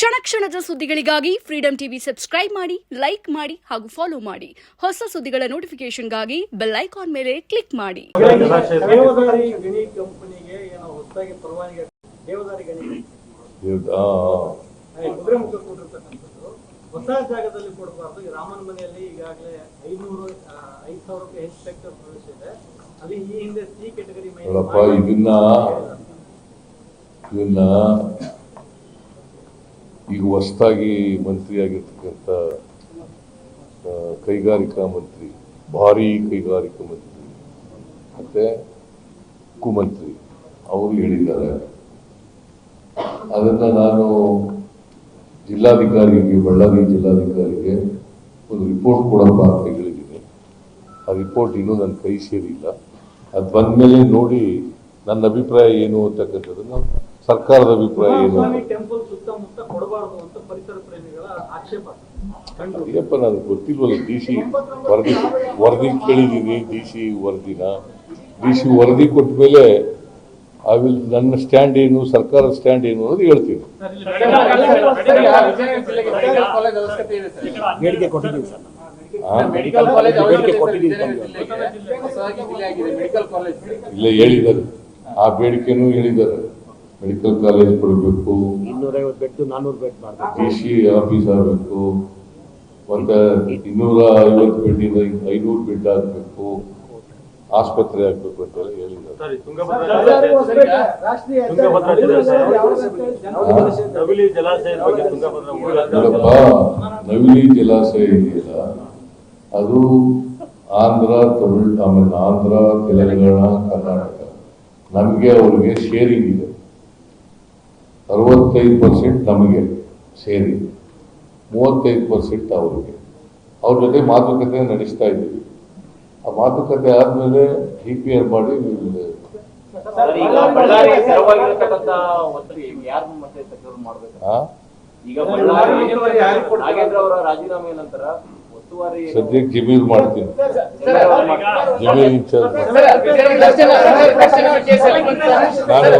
ಕ್ಷಣ ಕ್ಷಣದ ಸುದ್ದಿಗಳಿಗಾಗಿ ಫ್ರೀಡಂ ಟಿವಿ ಸಬ್ಸ್ಕ್ರೈಬ್ ಮಾಡಿ, ಲೈಕ್ ಮಾಡಿ ಹಾಗೂ ಫಾಲೋ ಮಾಡಿ. ಹೊಸ ಸುದ್ದಿಗಳ ನೋಟಿಫಿಕೇಶನ್ಗಾಗಿ ಬೆಲ್ ಐಕಾನ್ ಮೇಲೆ ಕ್ಲಿಕ್ ಮಾಡಿ. ದೇವದಾರಿ ಗಣಿ ಕಂಪನಿಗೆ ಏನೋ ಹೊಸದಾಗಿ ಪರವಾನಗಿ ದೇವದಾರಿ ಗಣಿ ಕುದುರೆಮುಖ ಕೊಟ್ಟಿರ್ತಕ್ಕಂಥದ್ದು ಹೊಸ ಜಾಗದಲ್ಲಿ ಕೊಡಬಾರ್ದು. ರಾಮನ ಮನೆಯಲ್ಲಿ ಈಗಾಗಲೇ 5,000ಕ್ಕೆ ಹೆಚ್ಚು ಹೆಕ್ಟೇರ್ ಪ್ರದೇಶ ಇದೆ. ಅಲ್ಲಿ ಈ ಹಿಂದೆ ಸಿ ಕೆಟಗರಿ ಇದನ್ನ ಈಗ ಹೊಸದಾಗಿ ಮಂತ್ರಿ ಆಗಿರ್ತಕ್ಕಂಥ ಕೈಗಾರಿಕಾ ಮಂತ್ರಿ, ಭಾರಿ ಕೈಗಾರಿಕಾ ಮಂತ್ರಿ ಮತ್ತೆ ಮುಖ್ಯಮಂತ್ರಿ ಅವರು ಹೇಳಿದ್ದಾರೆ. ಅದನ್ನ ನಾನು ಜಿಲ್ಲಾಧಿಕಾರಿಗೆ, ಬಳ್ಳಾರಿ ಜಿಲ್ಲಾಧಿಕಾರಿಗೆ ಒಂದು ರಿಪೋರ್ಟ್ ಕೊಡಪ್ಪ ಅಂತ ಹೇಳಿದ್ದೀನಿ. ಆ ರಿಪೋರ್ಟ್ ಇನ್ನೂ ನನ್ನ ಕೈ ಸೇರಿಲ್ಲ. ಅದು ಬಂದ್ಮೇಲೆ ನೋಡಿ ನನ್ನ ಅಭಿಪ್ರಾಯ ಏನು ಅಂತಕ್ಕಂಥದ್ದನ್ನು, ಸರ್ಕಾರದ ಅಭಿಪ್ರಾಯ ಏನು. ಟೆಂಪಲ್ ಸುತ್ತಮುತ್ತ ಕೊಡಬಾರದು ಅಂತ ಪರಿಸರ ಪ್ರೇಮಿಗಳ ಆಕ್ಷೇಪ. ಅಯ್ಯಪ್ಪ, ನನಗೆ ಗೊತ್ತಿಲ್ವಲ್ಲ. ಡಿ.ಸಿ ವರದಿ ಕೇಳಿದ್ದೀನಿ. ಡಿ.ಸಿ ವರದಿ ಕೊಟ್ಟ ಮೇಲೆ ನನ್ನ ಸ್ಟ್ಯಾಂಡ್ ಏನು, ಸರ್ಕಾರದ ಸ್ಟ್ಯಾಂಡ್ ಏನು ಅನ್ನೋದು ಹೇಳ್ತೀನಿ. ಇಲ್ಲ, ಹೇಳಿದ್ದಾರೆ, ಆ ಬೇಡಿಕೆನೂ ಹೇಳಿದ್ದಾರೆ. ಮೆಡಿಕಲ್ ಕಾಲೇಜ್ ಕೊಡಬೇಕು, 250 ಬೆಡ್ 400 ಬೆಡ್ ಮಾಡಬೇಕು, ಡಿ.ಸಿ ಆಫೀಸ್ ಆಗಬೇಕು, ಮತ್ತೆ 250 ಬೆಡ್ಡಿಂದ 500 ಬೆಡ್ ಆಗಬೇಕು, ಆಸ್ಪತ್ರೆ ಆಗಬೇಕು ಅಂತೆಲ್ಲ ಹೇಳಿದ್ದಾರೆ. ನವಿಲಿ ಜಲಾಶಯ ಇದೆಯಲ್ಲ, ಅದು ಆಂಧ್ರ, ಆಮೇಲೆ ಆಂಧ್ರ, ತೆಲಂಗಾಣ, ಕರ್ನಾಟಕ, ನಮಗೆ ಅವ್ರಿಗೆ ಶೇರಿಂಗ್ ಇದೆ. 65% ನಮಗೆ ಸೇರಿ, 35% ಅವ್ರಿಗೆ. ಅವ್ರ ಜೊತೆ ಮಾತುಕತೆ ನಡೆಸ್ತಾ ಇದ್ದೀವಿ. ಆ ಮಾತುಕತೆ ಆದ್ಮೇಲೆ DPR ಮಾಡಿ ಸದ್ಯಕ್ಕೆ ಜಮೀರ್ ಮಾಡ್ತೀನಿ, ಜಮೀರ್ ಇನ್ಚಾರ್ಜ್ ನಾನು